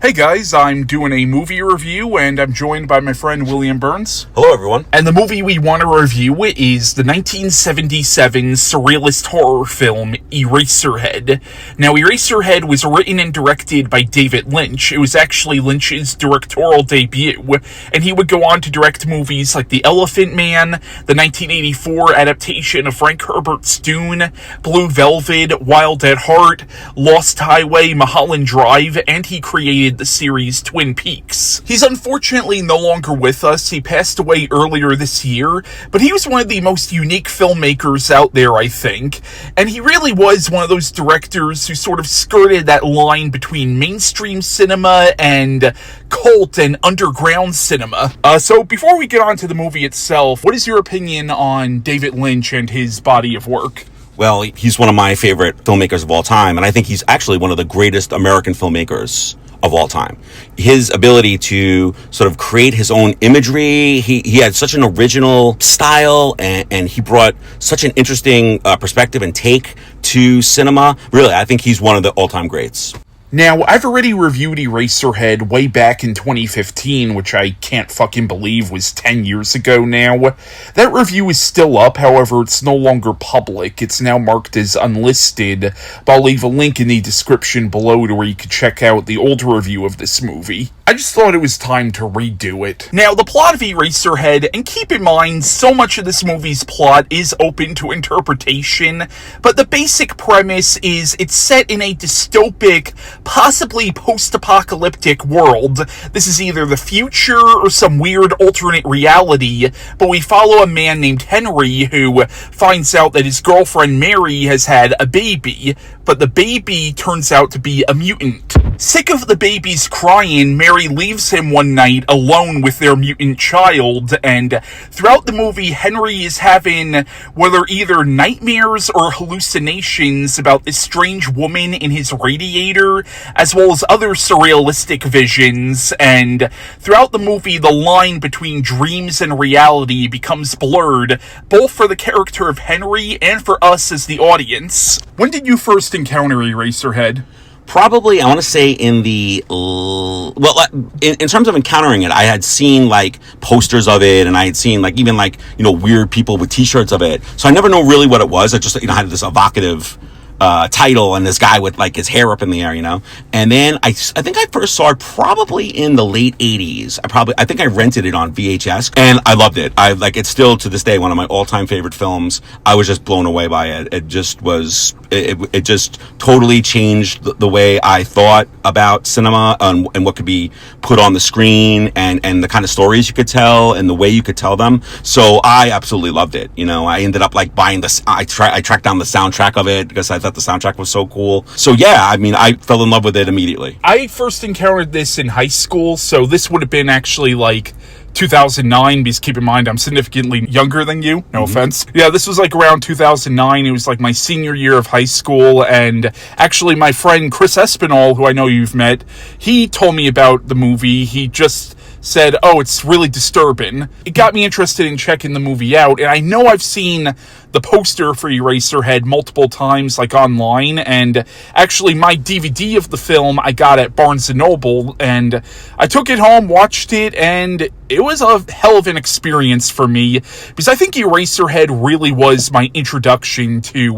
Hey guys, I'm doing a movie review and I'm joined by my friend William Burns. Hello everyone. And the movie we want to review is the 1977 surrealist horror film Eraserhead. Now, Eraserhead was written and directed by David Lynch. It was actually Lynch's directorial debut, and he would go on to direct movies like The Elephant Man, the 1984 adaptation of Frank Herbert's Dune, Blue Velvet, Wild at Heart, Lost Highway, Mulholland Drive, and he created the series Twin Peaks. He's unfortunately no longer with us. He passed away earlier this year, but he was one of the most unique filmmakers out there, I think, and he really was one of those directors who sort of skirted that line between mainstream cinema and cult and underground cinema. So before we get on to the movie itself, what is your opinion on David Lynch and his body of work? Well, he's one of my favorite filmmakers of all time, and I think he's actually one of the greatest American filmmakers of all time. His ability to sort of create his own imagery, he had such an original style, and he brought such an interesting perspective and take to cinema. Really, I think he's one of the all-time greats. Now, I've already reviewed Eraserhead way back in 2015, which I can't fucking believe was 10 years ago now. That review is still up, however, it's no longer public. It's now marked as unlisted, but I'll leave a link in the description below to where you can check out the older review of this movie. I just thought it was time to redo it. Now, the plot of Eraserhead, and keep in mind, so much of this movie's plot is open to interpretation, but the basic premise is it's set in a dystopic, possibly post-apocalyptic world. This is either the future or some weird alternate reality, but we follow a man named Henry who finds out that his girlfriend Mary has had a baby, but the baby turns out to be a mutant. Sick of the baby's crying, Mary leaves him one night alone with their mutant child, and throughout the movie, Henry is having whether either nightmares or hallucinations about this strange woman in his radiator, as well as other surrealistic visions, and throughout the movie, the line between dreams and reality becomes blurred, both for the character of Henry and for us as the audience. When did you first encounter Eraserhead? Probably, I want to say in the, in terms of encountering it, I had seen like posters of it, and I had seen like even like, weird people with t-shirts of it. So I never know really what it was. I just, had this evocative title and this guy with like his hair up in the air, and then I think I first saw it probably in the late 80s. I think I rented it on VHS and I loved it. It's still to this day one of my all-time favorite films. I was just blown away by it. It just was, it just totally changed the way I thought about cinema and what could be put on the screen and the kind of stories you could tell and the way you could tell them. So I absolutely loved it. I ended up like buying I tracked down the soundtrack of it because I thought the soundtrack was so cool. So yeah, I fell in love with it immediately. I first encountered this in high school, so this would have been actually like 2009, because keep in mind I'm significantly younger than you, no offense. Yeah, this was like around 2009. It was like my senior year of high school, and actually my friend Chris Espinal, who I know you've met, he told me about the movie. He just said, oh, it's really disturbing. It got me interested in checking the movie out, and I know I've seen the poster for Eraserhead multiple times, like online, and actually my DVD of the film I got at Barnes & Noble, and I took it home, watched it, and it was a hell of an experience for me, because I think Eraserhead really was my introduction to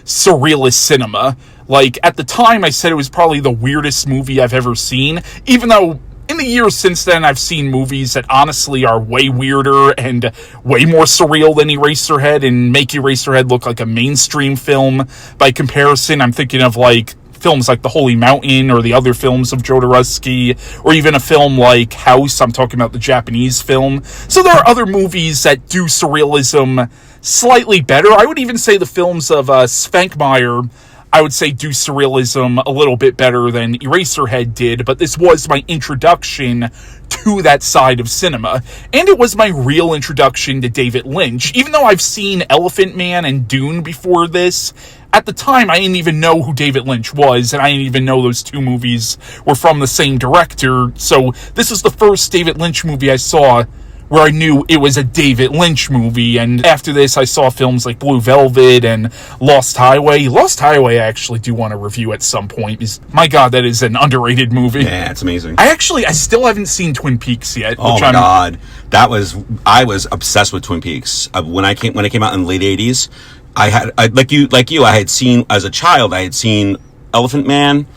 surrealist cinema. Like, at the time, I said it was probably the weirdest movie I've ever seen, even though in the years since then, I've seen movies that honestly are way weirder and way more surreal than Eraserhead and make Eraserhead look like a mainstream film. By comparison, I'm thinking of like films like The Holy Mountain or the other films of Jodorowsky, or even a film like House. I'm talking about the Japanese film. So there are other movies that do surrealism slightly better. I would even say the films of Spankmeyer, I would say, do surrealism a little bit better than Eraserhead did, but this was my introduction to that side of cinema. And it was my real introduction to David Lynch. Even though I've seen Elephant Man and Dune before this, at the time I didn't even know who David Lynch was, and I didn't even know those two movies were from the same director. So this was the first David Lynch movie I saw where I knew it was a David Lynch movie. And after this, I saw films like Blue Velvet and Lost Highway. Lost Highway, I actually do want to review at some point. My God, that is an underrated movie. Yeah, it's amazing. I still haven't seen Twin Peaks yet. Oh my God, I was obsessed with Twin Peaks when it came out in the late '80s. I had seen as a child. I had seen Elephant Man.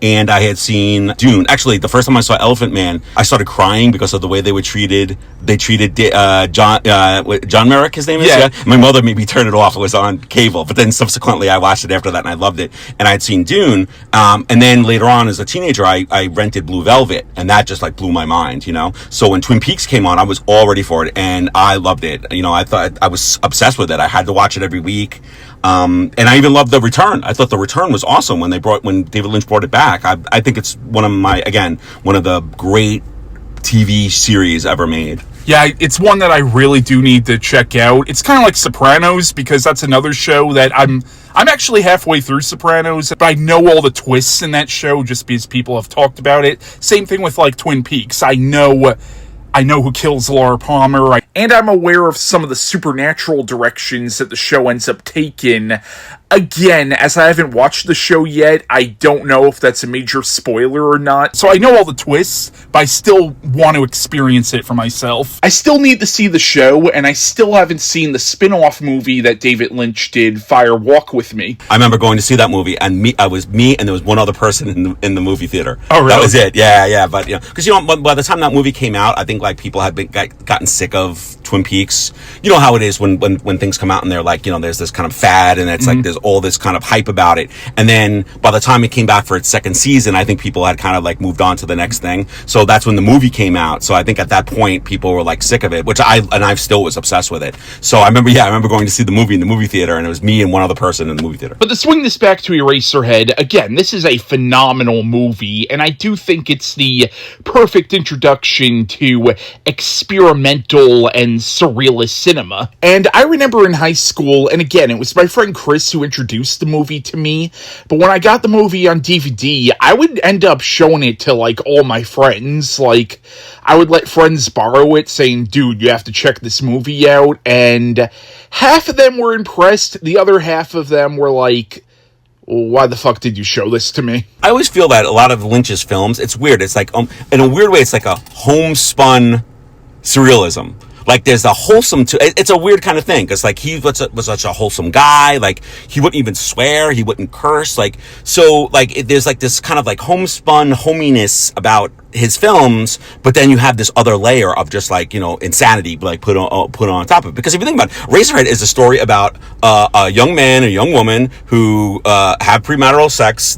And I had seen Dune. Actually, the first time I saw Elephant Man, I started crying because of the way they treated John Merrick, his name is? Yeah. My mother made me turn it off. It was on cable. But then subsequently, I watched it after that, and I loved it. And I had seen Dune. And then later on, as a teenager, I rented Blue Velvet. And that just, blew my mind, So when Twin Peaks came on, I was all ready for it. And I loved it. I thought I was obsessed with it. I had to watch it every week. And I even loved The Return. I thought The Return was awesome when David Lynch brought it back. I think it's one of the great TV series ever made. Yeah, it's one that I really do need to check out. It's kind of like Sopranos, because that's another show that I'm actually halfway through Sopranos, but I know all the twists in that show just because people have talked about it. Same thing with Twin Peaks. I know who kills Laura Palmer, and I'm aware of some of the supernatural directions that the show ends up taking. Again, as I haven't watched the show yet, I don't know if that's a major spoiler or not. So I know all the twists, but I still want to experience it for myself. I still need to see the show, and I still haven't seen the spin-off movie that David Lynch did, Fire Walk With Me. I remember going to see that movie, and I was me, and there was one other person in the movie theater. Oh, really? That was it. Yeah. But because by the time that movie came out, I think people had gotten sick of Twin Peaks. You know how it is when things come out and they're there's this kind of fad, and it's there's all this kind of hype about it. And then by the time it came back for its second season, I think people had kind of moved on to the next thing. So that's when the movie came out. So I think at that point people were sick of it, which I still was obsessed with it. So I remember going to see the movie in the movie theater, and it was me and one other person in the movie theater. But to swing this back to Eraserhead, again, this is a phenomenal movie, and I do think it's the perfect introduction to experimental and surrealist cinema. And I remember in high school, and again, it was my friend Chris who introduced the movie to me, but when I got the movie on DVD, I would end up showing it to all my friends. I would let friends borrow it, saying, dude, you have to check this movie out, and half of them were impressed, the other half of them were why the fuck did you show this to me? I always feel that a lot of Lynch's films, it's weird, it's in a weird way, it's like a homespun surrealism. There's a wholesome it's a weird kind of thing, because he was such a wholesome guy. He wouldn't even swear, he wouldn't curse, there's this kind of homespun hominess about his films, but then you have this other layer of just insanity put on top of it. Because if you think about it, Eraserhead is a story about a young man and a young woman who have premarital sex.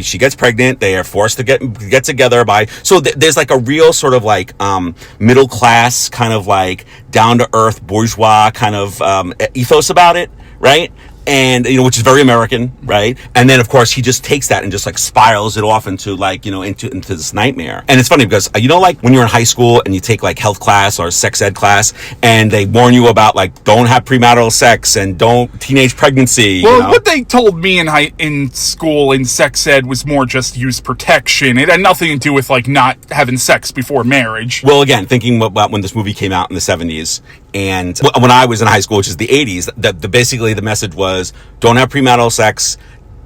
She gets pregnant, they are forced to get together there's a real sort of middle class kind of down to earth bourgeois kind of ethos about it, right? And which is very American, right? And then of course he just takes that and just spirals it off into into this nightmare. And it's funny because when you're in high school and you take health class or sex ed class, and they warn you about don't have premarital sex and don't teenage pregnancy. Well, what they told me in school in sex ed was more just use protection. It had nothing to do with not having sex before marriage. Well, again, thinking about when this movie came out in the 70s. And when I was in high school, which is the 80s, basically the message was, don't have premarital sex.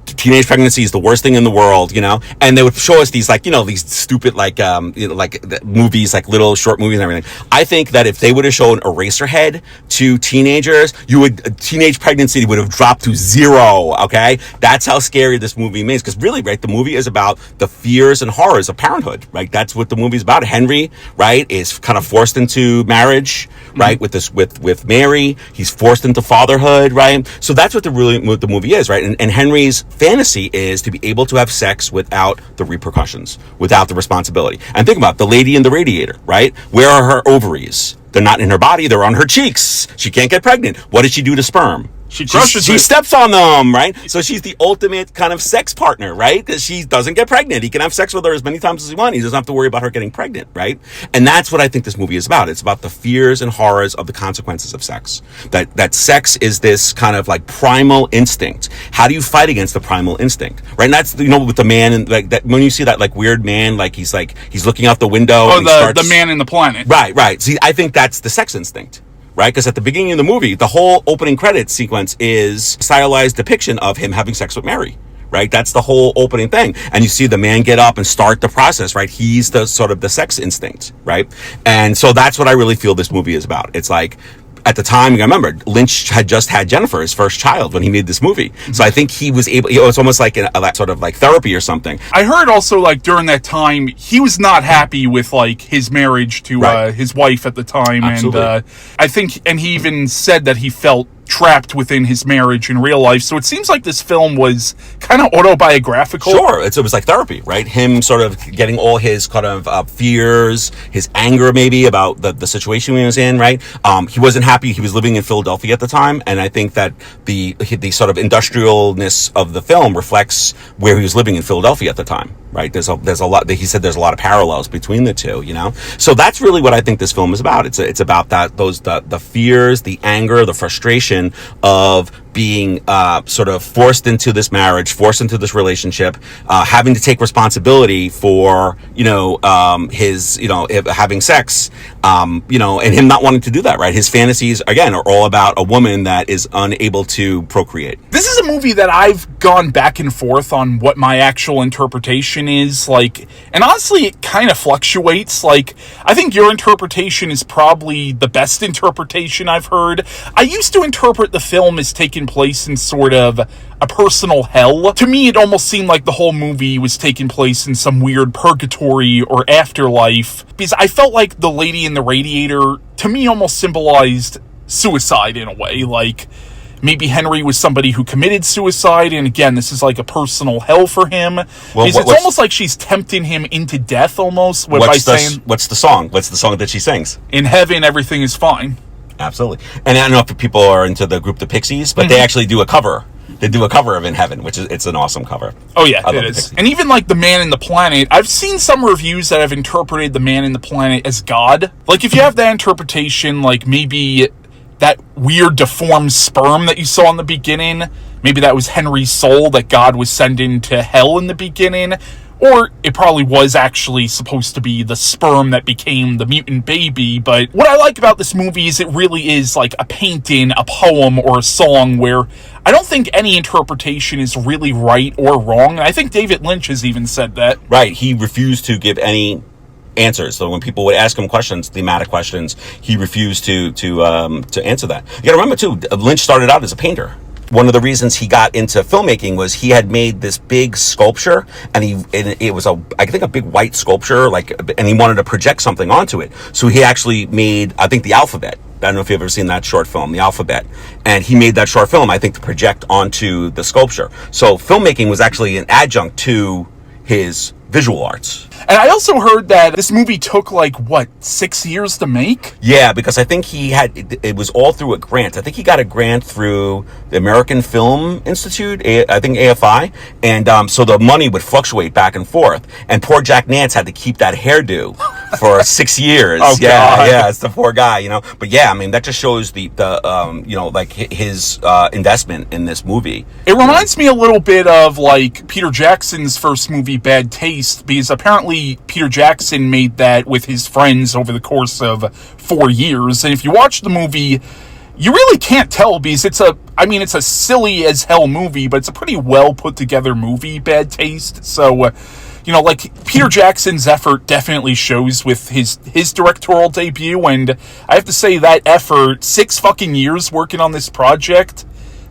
Teenage pregnancy is the worst thing in the world, and they would show us these these stupid movies, little short movies and everything. I think that if they would have shown Eraserhead to teenagers, teenage pregnancy would have dropped to 0. Okay, that's how scary this movie is. Because really, right, the movie is about the fears and horrors of parenthood. Right, that's what the movie's about. Henry, right, is kind of forced into marriage, right, with Mary. He's forced into fatherhood, right. So that's what the movie is, right, and Henry's fantasy is to be able to have sex without the repercussions, without the responsibility. And think about the lady in the radiator, right? Where are her ovaries? They're not in her body, they're on her cheeks. She can't get pregnant. What did she do to sperm? She crushes She it. steps on them, right? So she's the ultimate kind of sex partner, right? Because she doesn't get pregnant. He can have sex with her as many times as he wants. He doesn't have to worry about her getting pregnant, right? And that's what I think this movie is about. It's about the fears and horrors of the consequences of sex. That sex is this kind of like primal instinct. How do you fight against the primal instinct, right? And that's, with the man, and like that, when you see that like weird man, like he's looking out the window. Oh, the man in the planet. Right. See, I think that's the sex instinct. Right? Because at the beginning of the movie, the whole opening credits sequence is stylized depiction of him having sex with Mary. Right? That's the whole opening thing. And you see the man get up and start the process, right? He's the sort of the sex instinct, right? And so that's what I really feel this movie is about. It's like, at the time, I remember, Lynch had just had Jennifer, his first child, when he made this movie. So I think he was able, it was almost like a sort of like therapy or something. I heard also, like, during that time, he was not happy with, like, his marriage to his wife at the time. Absolutely. And I think, and he even said that he felt trapped within his marriage in real life. So it seems like this film was kind of autobiographical. Sure, it was like therapy, right? Him sort of getting all his kind of fears, his anger maybe about the situation he was in, right? He wasn't happy. He was living in Philadelphia at the time, and I think that the sort of industrialness of the film reflects where he was living in Philadelphia at the time, right? There's a lot. He said there's a lot of parallels between the two, So that's really what I think this film is about. It's about the fears, the anger, the frustration of being sort of forced into this marriage, forced into this relationship, having to take responsibility for his having sex, and him not wanting to do that, right? His fantasies again are all about a woman that is unable to procreate. This is a movie that I've gone back and forth on what my actual interpretation is, like, and honestly it kind of fluctuates. Like, I think your interpretation is probably the best interpretation I've heard. I used to interpret the film as taking place in sort of a personal hell. To me, it almost seemed like the whole movie was taking place in some weird purgatory or afterlife, because I felt like the lady in the radiator, to me, almost symbolized suicide in a way. Like, maybe Henry was somebody who committed suicide, and again, this is like a personal hell for him. Well, it's almost like she's tempting him into death, almost. What's the song? What's the song that she sings? In heaven, everything is fine. Absolutely. And I don't know if people are into the group The Pixies, but they actually do a cover. They do a cover of In Heaven, it's an awesome cover. Oh yeah, it is. And even like The Man in the Planet, I've seen some reviews that have interpreted The Man in the Planet as God. Like, if you have that interpretation, like maybe that weird deformed sperm that you saw in the beginning, maybe that was Henry's soul that God was sending to hell in the beginning. Or it probably was actually supposed to be the sperm that became the mutant baby. But what I like about this movie is it really is like a painting, a poem, or a song where I don't think any interpretation is really right or wrong. And I think David Lynch has even said that. Right. He refused to give any answers. So when people would ask him questions, thematic questions, he refused to answer that. You gotta remember too, Lynch started out as a painter. One of the reasons he got into filmmaking was he had made this big sculpture, and it was I think a big white sculpture, and he wanted to project something onto it. So he actually made, I think, the alphabet. I don't know if you've ever seen that short film, The Alphabet. And he made that short film, I think, to project onto the sculpture. So filmmaking was actually an adjunct to his visual arts. And I also heard that this movie took 6 years to make? Yeah, because I think it was all through a grant. I think he got a grant through the American Film Institute, I think AFI, and so the money would fluctuate back and forth. And poor Jack Nance had to keep that hairdo for 6 years. Oh, God. Yeah, it's the poor guy, But yeah, I mean, that just shows his investment in this movie. It reminds me a little bit of Peter Jackson's first movie, Bad Taste, because apparently Peter Jackson made that with his friends over the course of 4 years. And if you watch the movie, you really can't tell, because it's a silly as hell movie, but it's a pretty well put together movie, Bad Taste. So, Peter Jackson's effort definitely shows with his directorial debut. And I have to say that effort, 6 fucking years working on this project,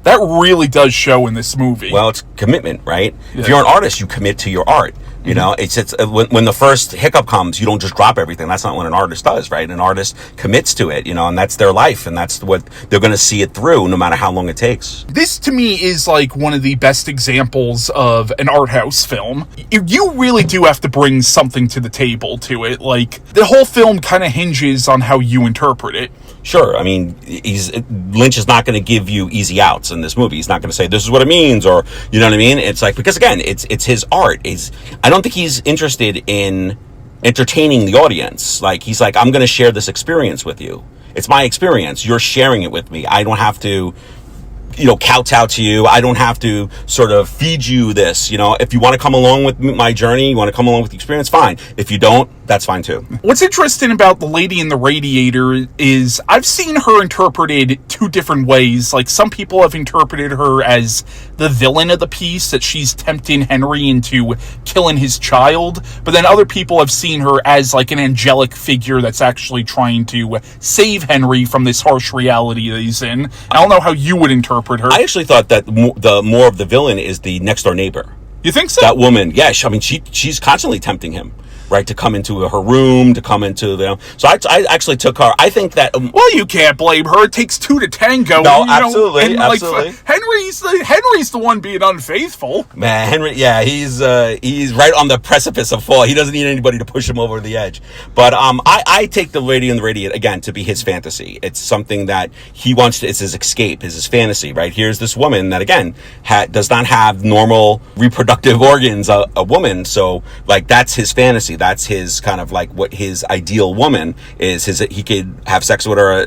that really does show in this movie. Well, it's commitment, right? Yeah. If you're an artist, you commit to your art. You know, it's when the first hiccup comes, you don't just drop everything. That's not what an artist does, right? An artist commits to it, you know, and that's their life, and that's what they're going to see it through, no matter how long it takes. This to me is like one of the best examples of an art house film. You really do have to bring something to the table to it. Like, the whole film kind of hinges on how you interpret it. Sure. I mean, Lynch is not going to give you easy outs in this movie. He's not going to say, this is what it means, or, you know what I mean? It's like, because again, it's his art. I don't think he's interested in entertaining the audience. Like, he's like, I'm going to share this experience with you. It's my experience. You're sharing it with me. I don't have to, you know, kowtow to you. I don't have to sort of feed you this, you know. If you want to come along with my journey, you want to come along with the experience, fine. If you don't, that's fine too. What's interesting about The Lady in the Radiator is I've seen her interpreted two different ways. Like, some people have interpreted her as the villain of the piece, that she's tempting Henry into killing his child. But then other people have seen her as like an angelic figure that's actually trying to save Henry from this harsh reality that he's in. I don't know how you would interpret her. I actually thought that the more of the villain is the next door neighbor. You think so? That woman, yeah. I mean, she's constantly tempting him, right, to come into her room, to come into the. So I actually took her. I think that. Well, you can't blame her. It takes two to tango. No, absolutely, absolutely. Like, Henry's the one being unfaithful. Man, Henry, yeah, he's right on the precipice of fall. He doesn't need anybody to push him over the edge. But I take The Lady in the Radiator again to be his fantasy. It's something that he wants to. It's his escape, his fantasy. Right, here's this woman that again does not have normal reproductive organs. A woman, so like that's his fantasy. That's his kind of like what his ideal woman is. He could have sex with her,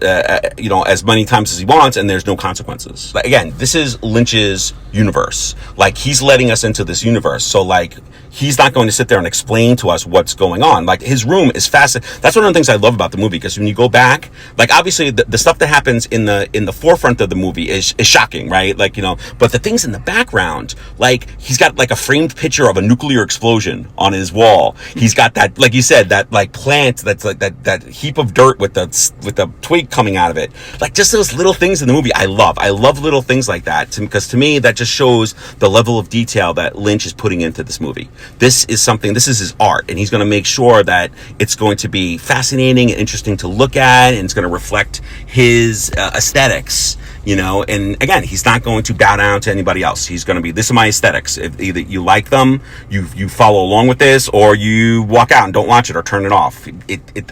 you know, as many times as he wants, and there's no consequences. Like, again, this is Lynch's universe. Like, he's letting us into this universe. So like, he's not going to sit there and explain to us what's going on. Like, his room is fascinating. That's one of the things I love about the movie, because when you go back, like, obviously the stuff that happens in the forefront of the movie is shocking, right? Like, you know, but the things in the background, like, he's got like a framed picture of a nuclear explosion on his wall. He's got that, like you said, that like plant that's like that heap of dirt with the twig coming out of it. Like, just those little things in the movie I love little things like that, because to me that just shows the level of detail that Lynch is putting into this movie. This is his art, and he's going to make sure that it's going to be fascinating and interesting to look at, and it's going to reflect his aesthetics, you know. And again, he's not going to bow down to anybody else. He's going to be, this is my aesthetics. If either you like them, you follow along with this, or you walk out and don't watch it or turn it off.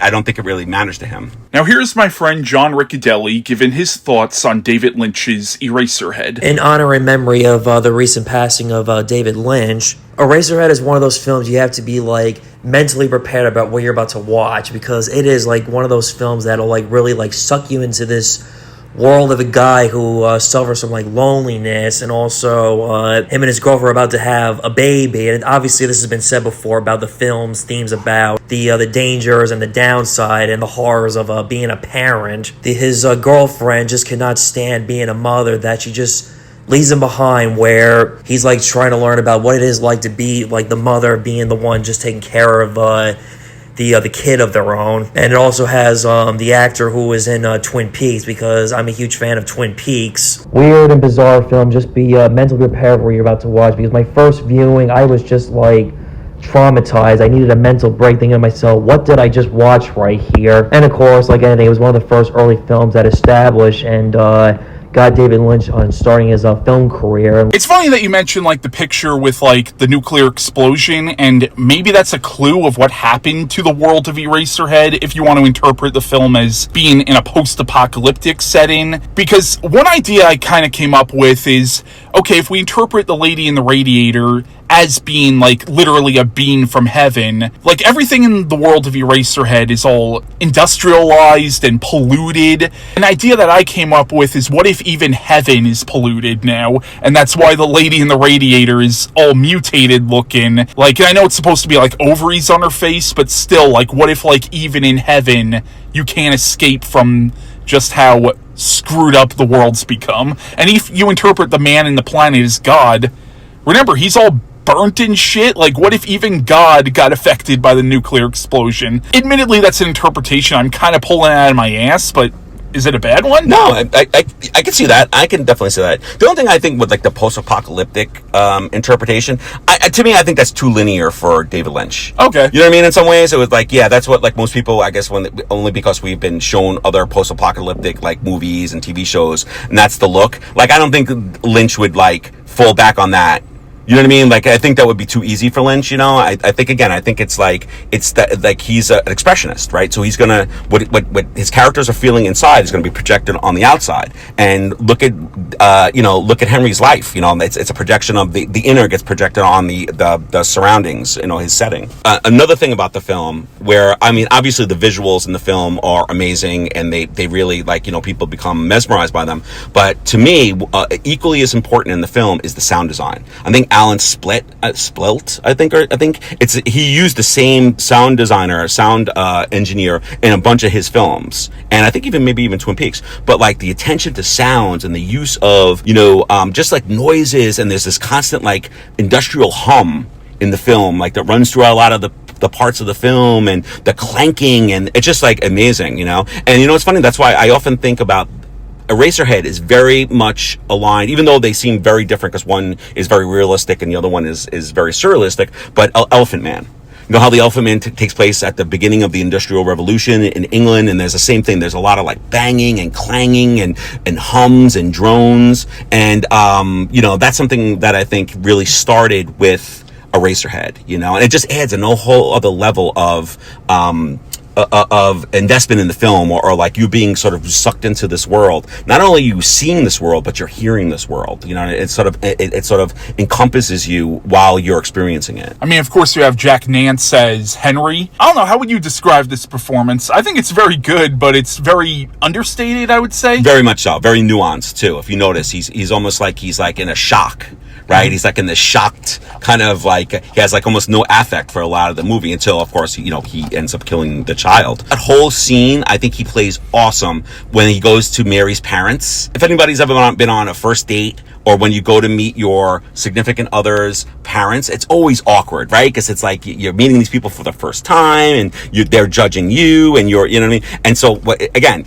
I don't think it really matters to him. Now here's my friend John Riccadelli giving his thoughts on David Lynch's Eraserhead. In honor and memory of the recent passing of David Lynch, Eraserhead is one of those films you have to be like mentally prepared about what you're about to watch, because it is like one of those films that'll like really like suck you into this world of a guy who suffers from like loneliness, and also him and his girlfriend are about to have a baby. And obviously this has been said before about the film's themes about the dangers and the downside and the horrors of being a parent. His girlfriend just cannot stand being a mother, that she just leaves him behind, where he's like trying to learn about what it is like to be like the mother, being the one just taking care of the kid of their own. And it also has the actor who was in Twin Peaks, because I'm a huge fan of Twin Peaks. Weird and bizarre film. Just be mentally prepared for what you're about to watch, because my first viewing, I was just like traumatized. I needed a mental break, thinking to myself, what did I just watch right here? And of course, like anything, it was one of the first early films that established and got David Lynch on starting his film career. It's funny that you mentioned like the picture with like the nuclear explosion, and maybe that's a clue of what happened to the world of Eraserhead if you want to interpret the film as being in a post-apocalyptic setting. Because one idea I kind of came up with is, okay, if we interpret The Lady in the Radiator as being like literally a being from heaven, like everything in the world of Eraserhead is all industrialized and polluted. An idea that I came up with is, what if even heaven is polluted now, and that's why the Lady in the Radiator is all mutated looking. Like, I know it's supposed to be like ovaries on her face, but still, like, what if like even in heaven you can't escape from just how screwed up the world's become? And if you interpret the man in the planet as God, remember, he's all burnt and shit. Like, what if even God got affected by the nuclear explosion? Admittedly, that's an interpretation I'm kind of pulling out of my ass, but Is it a bad one? No, I can see that. I can definitely see that. The only thing I think with like the post-apocalyptic interpretation, to me, I think that's too linear for David Lynch. Okay. You know what I mean? In some ways, it was like, yeah, that's what like most people, I guess, only because we've been shown other post-apocalyptic like movies and TV shows, and that's the look. Like, I don't think Lynch would like fall back on that. You know what I mean? Like, I think that would be too easy for Lynch, you know? I think, again, I think it's that, like, he's an expressionist, right? So he's gonna, what his characters are feeling inside is gonna be projected on the outside. And look at Henry's life, you know, it's a projection of the inner gets projected on the surroundings, you know, his setting. Another thing about the film where, I mean, obviously the visuals in the film are amazing and they really, like, you know, people become mesmerized by them. But to me, equally as important in the film is the sound design. I think Alan Splilt, I think he used the same sound designer, sound engineer in a bunch of his films, and I think maybe even Twin Peaks. But like the attention to sounds and the use of, you know, just like noises, and there's this constant like industrial hum in the film, like that runs through a lot of the parts of the film, and the clanking, and it's just like amazing, you know. And you know, it's funny. That's why I often think about Eraserhead is very much aligned, even though they seem very different, because one is very realistic and the other one is very surrealistic. But Elephant Man, you know how the Elephant Man takes place at the beginning of the Industrial Revolution in England, and there's the same thing. There's a lot of like banging and clanging and hums and drones, and you know, that's something that I think really started with Eraserhead, you know, and it just adds a whole other level of investment in the film, or like you being sort of sucked into this world. Not only you seeing this world, but you're hearing this world. You know, it sort of encompasses you while you're experiencing it. I mean, of course, you have Jack Nance as Henry. I don't know, how would you describe this performance? I think it's very good, but it's very understated, I would say. Very much so. Very nuanced too. If you notice, he's almost like he's like in a shock. Right, he's like in this shocked kind of like, he has like almost no affect for a lot of the movie until, of course, you know, he ends up killing the child. That whole scene, I think he plays awesome when he goes to Mary's parents. If anybody's ever been on a first date, or when you go to meet your significant other's parents, it's always awkward, right? Because it's like you're meeting these people for the first time, and they're judging you, and you know what I mean? And so, again,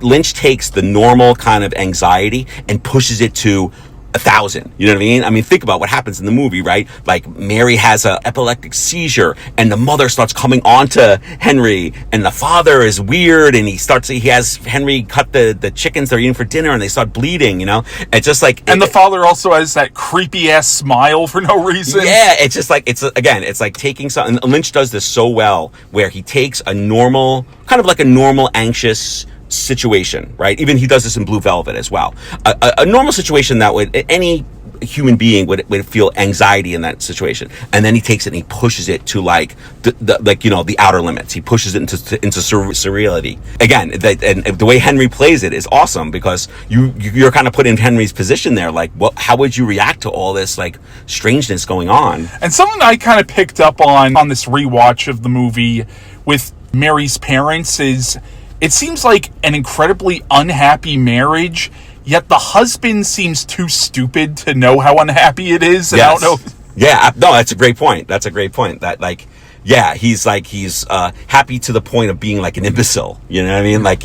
Lynch takes the normal kind of anxiety and pushes it to 1,000. You know what I mean? I mean, think about what happens in the movie, right? Like, Mary has an epileptic seizure, and the mother starts coming on to Henry, and the father is weird, and he has Henry cut the chickens they're eating for dinner, and they start bleeding, you know? It's just like... And the father also has that creepy-ass smile for no reason. Yeah, it's just like, it's like taking something... Lynch does this so well, where he takes a normal, kind of like a normal anxious situation, right? Even he does this in Blue Velvet as well. A normal situation that would, any human being would feel anxiety in that situation, and then he takes it and he pushes it to like the outer limits. He pushes it into surreality. Again, and the way Henry plays it is awesome, because you're kind of put in Henry's position there. Like, how would you react to all this like strangeness going on? And something I kind of picked up on this rewatch of the movie with Mary's parents is, it seems like an incredibly unhappy marriage, yet the husband seems too stupid to know how unhappy it is. And Yes. I don't know. Yeah, no, that's a great point. That like, yeah, he's happy to the point of being like an imbecile. You know what I mean? Like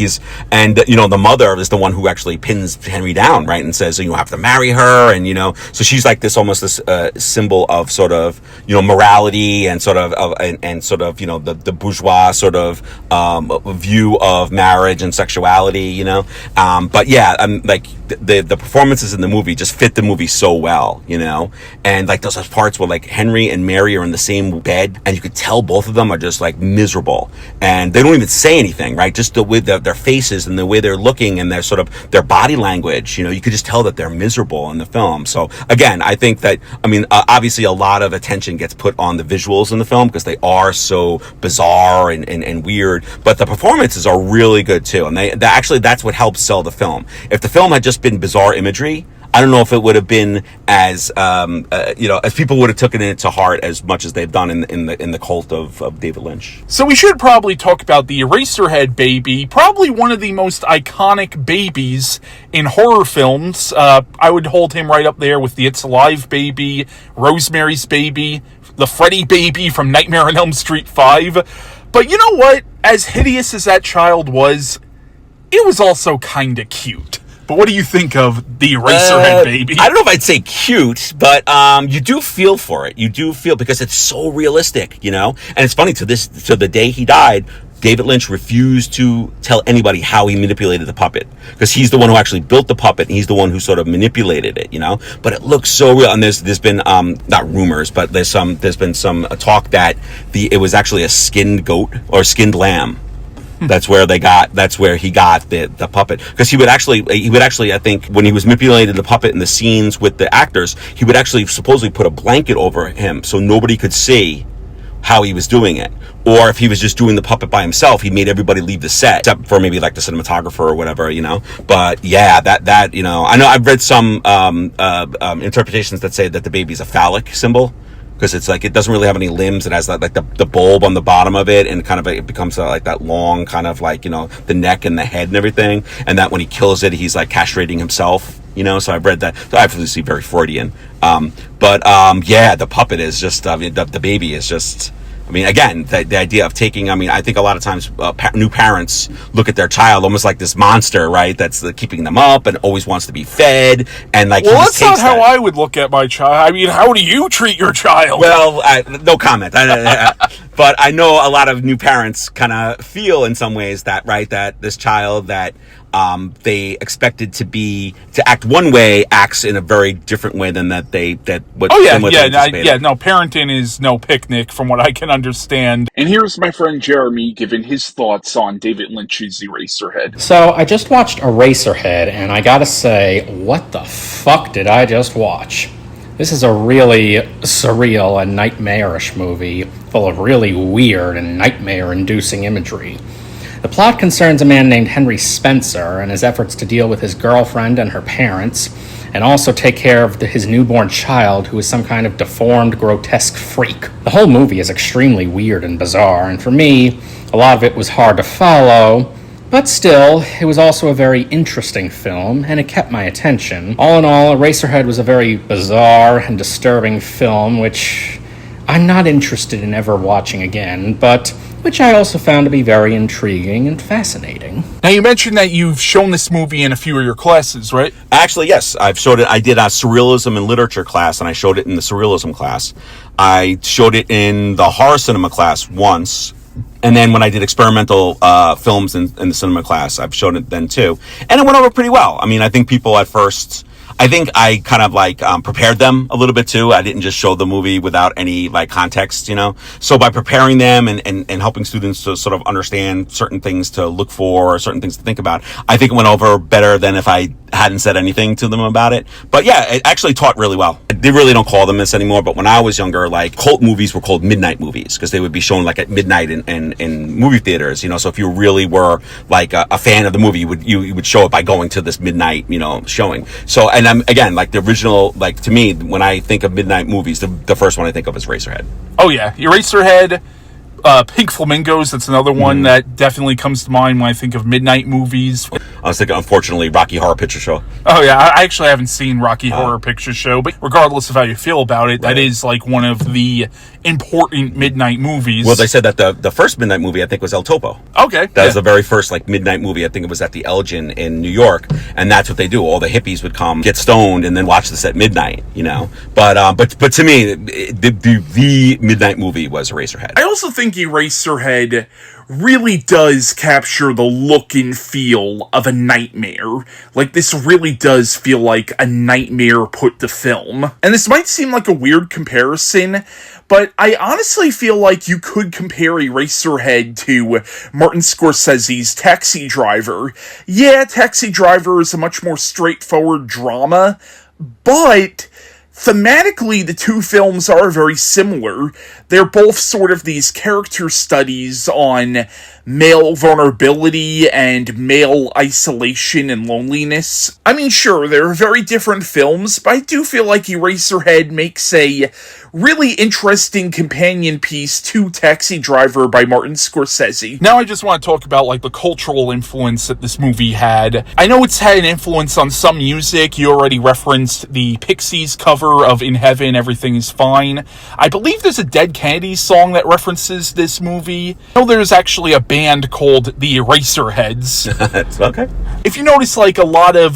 and you know, the mother is the one who actually pins Henry down, right, and says, you have to marry her, and you know, so she's like this almost this symbol of sort of, you know, morality and sort of you know, the bourgeois sort of view of marriage and sexuality, you know. But yeah, like the performances in the movie just fit the movie so well, you know, and like those parts where like Henry and Mary are in the same bed, and you could tell both of them are just like miserable, and they don't even say anything, right? Just the way their faces and the way they're looking and their sort of their body language, you know, you could just tell that they're miserable in the film. So again, I think that, I mean, obviously a lot of attention gets put on the visuals in the film because they are so bizarre and weird, but the performances are really good too, and that's what helps sell the film. If the film had just been bizarre imagery, I don't know if it would have been as you know, as people would have taken it to heart as much as they've done in the cult of David Lynch. So we should probably talk about the Eraserhead baby, probably one of the most iconic babies in horror films. I would hold him right up there with the It's Alive baby, Rosemary's Baby, the Freddy baby from Nightmare on Elm Street 5. But you know what? As hideous as that child was, It was also kind of cute. But what do you think of the Eraserhead baby? I don't know if I'd say cute, but you do feel for it. You do feel, because it's so realistic, you know? And it's funny, to the day he died, David Lynch refused to tell anybody how he manipulated the puppet, because he's the one who actually built the puppet, and he's the one who sort of manipulated it, you know? But it looks so real. And there's been not rumors, but there's been some talk that it was actually a skinned goat or skinned lamb. That's where he got the puppet, because he would actually, I think, when he was manipulating the puppet in the scenes with the actors, he would actually supposedly put a blanket over him so nobody could see how he was doing it. Or if he was just doing the puppet by himself, he made everybody leave the set, except for maybe like the cinematographer or whatever, you know. But yeah, that you know, I know I've read some interpretations that say that the baby's a phallic symbol, because it's like, it doesn't really have any limbs. It has that, like the bulb on the bottom of it, and kind of it becomes like that long kind of like, you know, the neck and the head and everything. And that when he kills it, he's like castrating himself, you know. So I've read that. So obviously very Freudian. Yeah, the puppet is just, the baby is just, I mean, again, the idea of taking, I mean, I think a lot of times new parents look at their child almost like this monster, right? That's keeping them up and always wants to be fed. And like, well, that's not how I would look at my child. I mean, how do you treat your child? Well, no comment. But I know a lot of new parents kind of feel in some ways that, right, that this child that they expected to act one way acts in a very different way than that what. Oh yeah, yeah. No, parenting is no picnic, from what I can understand. And here's my friend Jeremy giving his thoughts on David Lynch's Eraserhead. So I just watched Eraserhead, and I gotta say, what the fuck did I just watch? This is a really surreal and nightmarish movie, full of really weird and nightmare-inducing imagery. The plot concerns a man named Henry Spencer and his efforts to deal with his girlfriend and her parents, and also take care of his newborn child, who is some kind of deformed, grotesque freak. The whole movie is extremely weird and bizarre, and for me, a lot of it was hard to follow, but still, it was also a very interesting film, and it kept my attention. All in all, Eraserhead was a very bizarre and disturbing film, which I'm not interested in ever watching again, but which I also found to be very intriguing and fascinating. Now, you mentioned that you've shown this movie in a few of your classes, right? Actually, yes. I've showed it. I did a Surrealism and Literature class, and I showed it in the Surrealism class. I showed it in the Horror Cinema class once. And then when I did experimental films in the cinema class, I've shown it then too. And it went over pretty well. I mean, I think people at first, I think I kind of like prepared them a little bit too. I didn't just show the movie without any like context, you know. So by preparing them and helping students to sort of understand certain things to look for or certain things to think about, I think it went over better than if I hadn't said anything to them about it. But yeah, it actually taught really well. They really don't call them this anymore, but when I was younger, like cult movies were called midnight movies because they would be shown like at midnight in movie theaters, you know. So if you really were like a fan of the movie, you would show it by going to this midnight, you know, showing. So, and I'm again, like the original, like to me, when I think of midnight movies, the first one I think of is Eraserhead. Oh yeah, Eraserhead. Pink Flamingos, that's another one that definitely comes to mind when I think of midnight movies. I was thinking, unfortunately, Rocky Horror Picture Show. Oh yeah, I actually haven't seen Rocky Horror Picture Show, but regardless of how you feel about it, that is like one of the important midnight movies. Well, they said that the first midnight movie, I think, was El Topo. Okay. That was the very first like midnight movie. I think it was at the Elgin in New York, and that's what they do. All the hippies would come, get stoned, and then watch this at midnight, you know. But to me, the midnight movie was Eraserhead. I also think Eraserhead really does capture the look and feel of a nightmare. Like, this really does feel like a nightmare put to film. And this might seem like a weird comparison, but I honestly feel like you could compare Eraserhead to Martin Scorsese's Taxi Driver. Yeah, Taxi Driver is a much more straightforward drama, but thematically, the two films are very similar. They're both sort of these character studies on male vulnerability and male isolation and loneliness. I mean, sure, they're very different films, but I do feel like Eraserhead makes a really interesting companion piece to Taxi Driver by Martin Scorsese. Now I just want to talk about like the cultural influence that this movie had. I know it's had an influence on some music. You already referenced the Pixies cover of In Heaven, Everything is Fine. I believe there's a Dead Kennedys song that references this movie. I know there's actually a band called the Eraserheads. Okay. If you notice, like, a lot of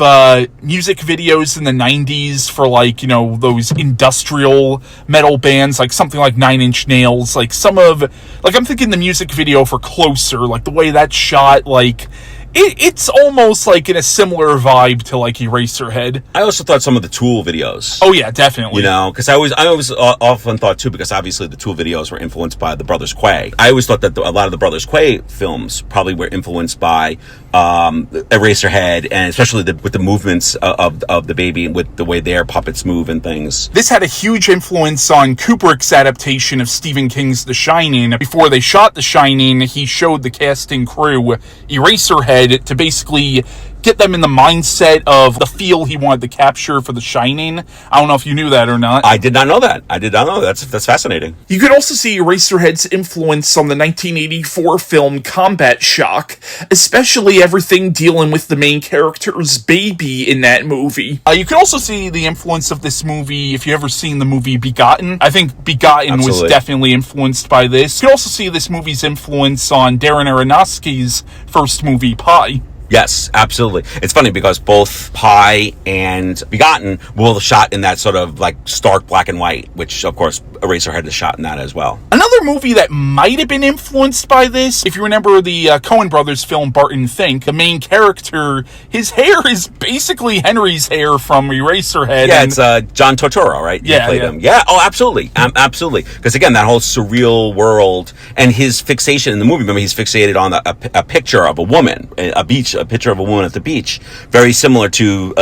music videos in the 90s for, like, you know, those industrial metal bands, like something like Nine Inch Nails, like some of, like, I'm thinking the music video for Closer, like the way that's shot, like, it's almost like in a similar vibe to like Eraserhead. I also thought some of the Tool videos. Oh yeah, definitely. You know, because I always often thought too, because obviously the Tool videos were influenced by the Brothers Quay. I always thought that a lot of the Brothers Quay films probably were influenced by Eraserhead, and especially with the movements of the baby, with the way their puppets move and things. This had a huge influence on Kubrick's adaptation of Stephen King's The Shining. Before they shot The Shining, he showed the casting crew Eraserhead to basically get them in the mindset of the feel he wanted to capture for The Shining. I don't know if you knew that or not. I did not know that. That's fascinating. You could also see Eraserhead's influence on the 1984 film Combat Shock, especially everything dealing with the main character's baby in that movie. You could also see the influence of this movie if you've ever seen the movie Begotten. I think Begotten Absolutely. was definitely influenced by this. You could also see this movie's influence on Darren Aronofsky's first movie, Pi. Yes, absolutely. It's funny because both Pi and Begotten were shot in that sort of like stark black and white, which of course Eraserhead is shot in that as well. Another movie that might have been influenced by this, if you remember the Coen Brothers film Barton Fink, the main character, his hair is basically Henry's hair from Eraserhead. Yeah, it's John Turturro, right? Yeah, He played yeah. him. Yeah, oh, absolutely. Absolutely. Because again, that whole surreal world and his fixation in the movie, remember he's fixated on a picture of a woman, a picture of a woman at the beach, very similar to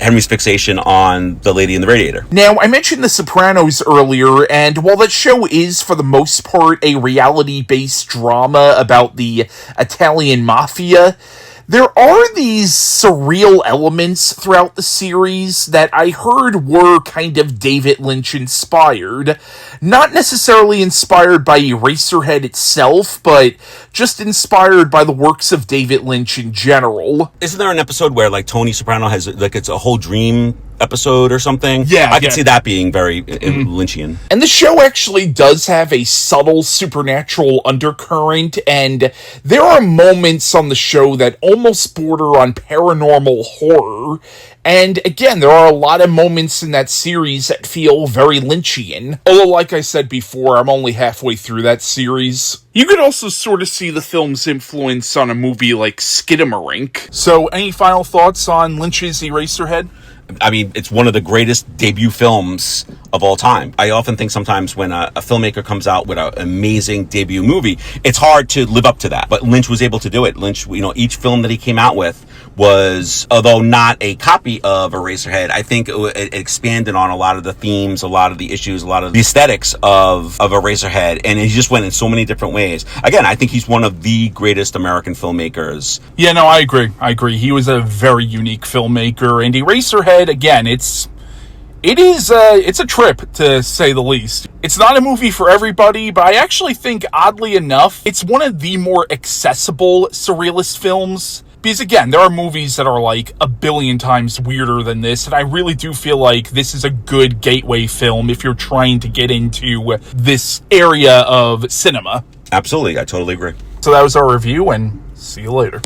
Henry's fixation on the lady in the radiator. Now, I mentioned The Sopranos earlier, and while that show is, for the most part, a reality-based drama about the Italian mafia, there are these surreal elements throughout the series that I heard were kind of David Lynch inspired. Not necessarily inspired by Eraserhead itself, but just inspired by the works of David Lynch in general. Isn't there an episode where like Tony Soprano has like it's a whole dream episode or something? Yeah, I can see that being very Lynchian. And the show actually does have a subtle supernatural undercurrent, and there are moments on the show that almost border on paranormal horror. And again, there are a lot of moments in that series that feel very Lynchian. Although, like I said before, I'm only halfway through that series. You could also sort of see the film's influence on a movie like Skidamarink. So, any final thoughts on Lynch's Eraserhead? I mean, it's one of the greatest debut films of all time. I often think sometimes when a filmmaker comes out with an amazing debut movie, it's hard to live up to that. But Lynch was able to do it. Lynch, you know, each film that he came out with was, although not a copy of Eraserhead, I think it expanded on a lot of the themes, a lot of the issues, a lot of the aesthetics of Eraserhead. And he just went in so many different ways. Again, I think he's one of the greatest American filmmakers. Yeah, no, I agree. He was a very unique filmmaker. And Eraserhead, again, it's a trip, to say the least. It's not a movie for everybody, but I actually think, oddly enough, it's one of the more accessible surrealist films. Because again, there are movies that are like a billion times weirder than this, and I really do feel like this is a good gateway film if you're trying to get into this area of cinema. Absolutely, I totally agree. So that was our review, and see you later.